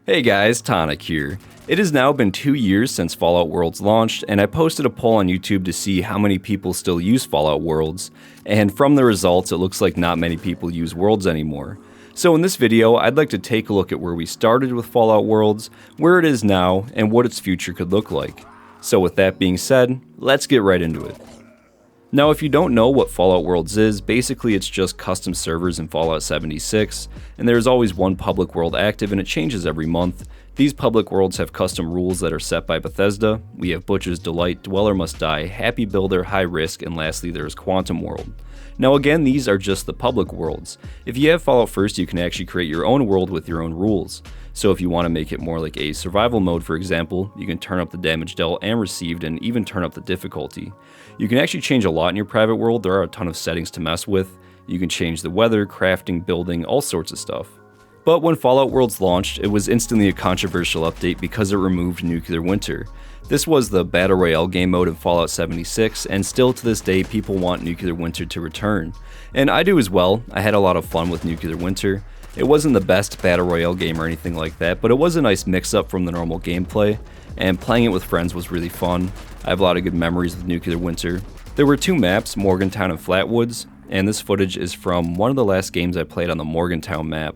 Hey guys, Tonic here. It has now been 2 years since Fallout Worlds launched, and I posted a poll on YouTube to see how many people still use Fallout Worlds, and from the results it looks like not many people use Worlds anymore. So in this video, I'd like to take a look at where we started with Fallout Worlds, where it is now, and what its future could look like. So with that being said, let's get right into it. Now, if you don't know what Fallout Worlds is, basically it's just custom servers in Fallout 76, and there's always one public world active and it changes every month. These public worlds have custom rules that are set by Bethesda. We have Butcher's Delight, Dweller Must Die, Happy Builder, High Risk, and lastly there's Quantum World. Now again, these are just the public worlds. If you have Fallout First, you can actually create your own world with your own rules. So if you want to make it more like a survival mode, for example, you can turn up the damage dealt and received and even turn up the difficulty. You can actually change a lot in your private world. There are a ton of settings to mess with. You can change the weather, crafting, building, all sorts of stuff. But when Fallout Worlds launched, it was instantly a controversial update because it removed Nuclear Winter. This was the Battle Royale game mode in Fallout 76, and still to this day people want Nuclear Winter to return. And I do as well. I had a lot of fun with Nuclear Winter. It wasn't the best Battle Royale game or anything like that, but it was a nice mix-up from the normal gameplay, and playing it with friends was really fun. I have a lot of good memories with Nuclear Winter. There were two maps, Morgantown and Flatwoods, and this footage is from one of the last games I played on the Morgantown map.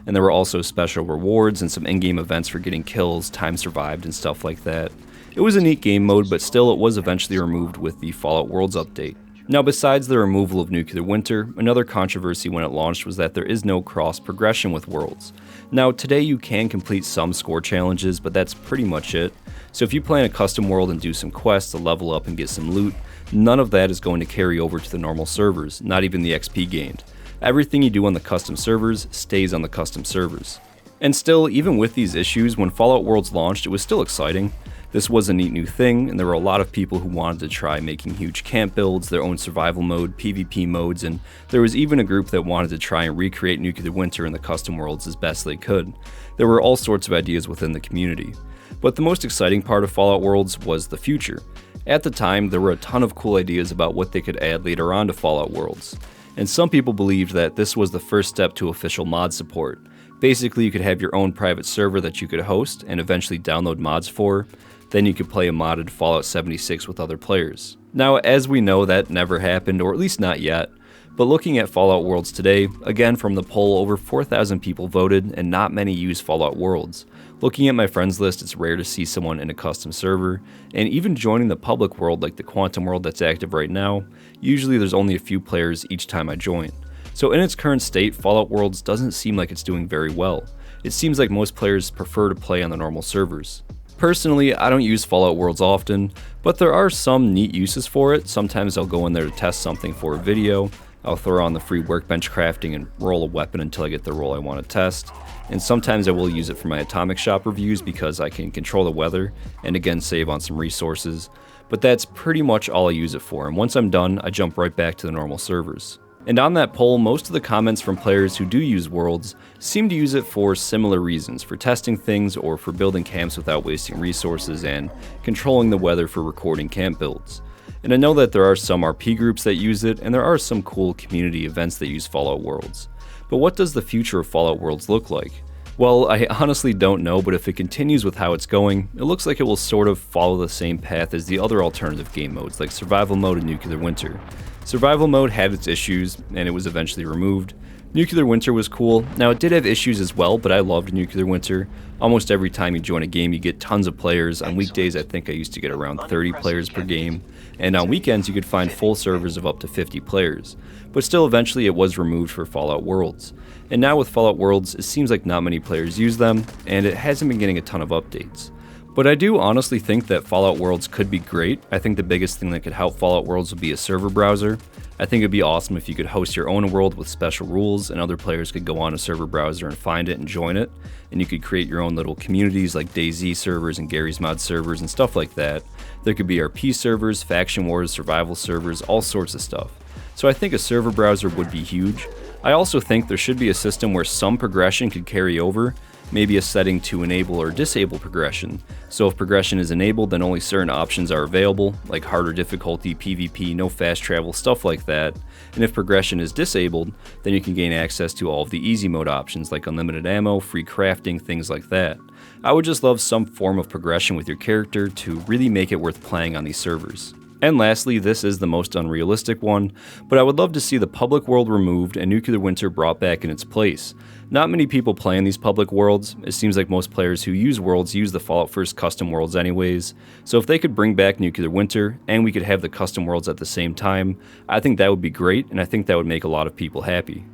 And there were also special rewards and some in-game events for getting kills, time survived, and stuff like that. It was a neat game mode, but still it was eventually removed with the Fallout Worlds update. Now, besides the removal of Nuclear Winter, another controversy when it launched was that there is no cross progression with Worlds. Now, today you can complete some score challenges, but that's pretty much it. So if you play in a custom world and do some quests to level up and get some loot, none of that is going to carry over to the normal servers, not even the XP gained. Everything you do on the custom servers stays on the custom servers. And still, even with these issues, when Fallout Worlds launched, it was still exciting. This was a neat new thing, and there were a lot of people who wanted to try making huge camp builds, their own survival mode, PvP modes, and there was even a group that wanted to try and recreate Nuclear Winter in the custom worlds as best they could. There were all sorts of ideas within the community. But the most exciting part of Fallout Worlds was the future. At the time, there were a ton of cool ideas about what they could add later on to Fallout Worlds. And some people believed that this was the first step to official mod support. Basically, you could have your own private server that you could host and eventually download mods for. Then you could play a modded Fallout 76 with other players. Now, as we know, that never happened, or at least not yet. But looking at Fallout Worlds today, again from the poll, over 4,000 people voted, and not many use Fallout Worlds. Looking at my friends list, it's rare to see someone in a custom server, and even joining the public world like the Quantum World that's active right now, usually there's only a few players each time I join. So in its current state, Fallout Worlds doesn't seem like it's doing very well. It seems like most players prefer to play on the normal servers. Personally, I don't use Fallout Worlds often, but there are some neat uses for it. Sometimes I'll go in there to test something for a video. I'll throw on the free workbench crafting and roll a weapon until I get the roll I want to test. And sometimes I will use it for my Atomic Shop reviews because I can control the weather and again save on some resources. But that's pretty much all I use it for, and once I'm done, I jump right back to the normal servers. And on that poll, most of the comments from players who do use Worlds seem to use it for similar reasons, for testing things or for building camps without wasting resources and controlling the weather for recording camp builds. And I know that there are some RP groups that use it, and there are some cool community events that use Fallout Worlds. But what does the future of Fallout Worlds look like? Well, I honestly don't know, but if it continues with how it's going, it looks like it will sort of follow the same path as the other alternative game modes like Survival Mode and Nuclear Winter. Survival Mode had its issues, and it was eventually removed. Nuclear Winter was cool. Now, it did have issues as well, but I loved Nuclear Winter. Almost every time you join a game, you get tons of players. On weekdays, I think I used to get around 30 players per game, and on weekends, you could find full servers of up to 50 players. But still, eventually, it was removed for Fallout Worlds. And now with Fallout Worlds, it seems like not many players use them, and it hasn't been getting a ton of updates. But I do honestly think that Fallout Worlds could be great. I think the biggest thing that could help Fallout Worlds would be a server browser. I think it'd be awesome if you could host your own world with special rules and other players could go on a server browser and find it and join it. And you could create your own little communities like DayZ servers and Garry's Mod servers and stuff like that. There could be RP servers, faction wars, survival servers, all sorts of stuff. So I think a server browser would be huge. I also think there should be a system where some progression could carry over. maybe a setting to enable or disable progression. So if progression is enabled, then only certain options are available, like harder difficulty, PvP, no fast travel, stuff like that. And if progression is disabled, then you can gain access to all of the easy mode options like unlimited ammo, free crafting, things like that. I would just love some form of progression with your character to really make it worth playing on these servers. And lastly, this is the most unrealistic one, but I would love to see the public world removed and Nuclear Winter brought back in its place. Not many people play in these public worlds. It seems like most players who use worlds use the Fallout First custom worlds anyways, so if they could bring back Nuclear Winter and we could have the custom worlds at the same time, I think that would be great, and I think that would make a lot of people happy.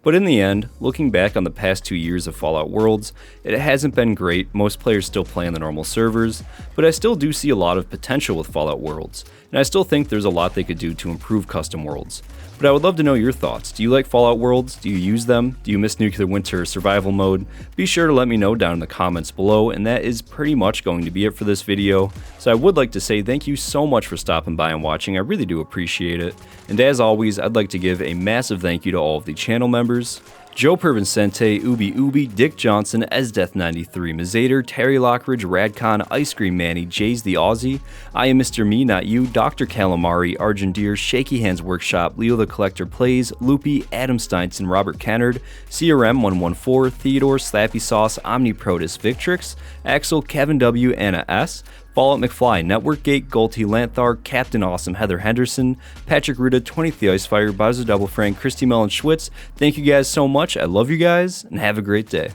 But in the end, looking back on the past 2 years of Fallout Worlds, it hasn't been great. Most players still play on the normal servers, but I still do see a lot of potential with Fallout Worlds, and I still think there's a lot they could do to improve custom worlds. But I would love to know your thoughts. Do you like Fallout Worlds? Do you use them? Do you miss Nuclear Winter survival mode? Be sure to let me know down in the comments below, and that is pretty much going to be it for this video. So I would like to say thank you so much for stopping by and watching. I really do appreciate it. And as always, I'd like to give a massive thank you to all of the channel members: Joe Pervincente, Ubi, Dick Johnson, Esdeath93, Mazader, Terry Lockridge, Radcon, Ice Cream Manny, Jays the Aussie, I Am Mr. Me Not You, Dr. Calamari, Argendeer, Shaky Hands Workshop, Leo the Collector Plays, Loopy, Adam Steinson, Robert Kennard, CRM114, Theodore, Slappy Sauce, Omniprotus, Victrix, Axel, Kevin W, Anna S, Fallout McFly, Networkgate, Golty Lanthar, Captain Awesome, Heather Henderson, Patrick Ruda, 20th the Icefire, Bowser Double Frank, Christy Mellon Schwitz. Thank you guys so much. I love you guys, and have a great day.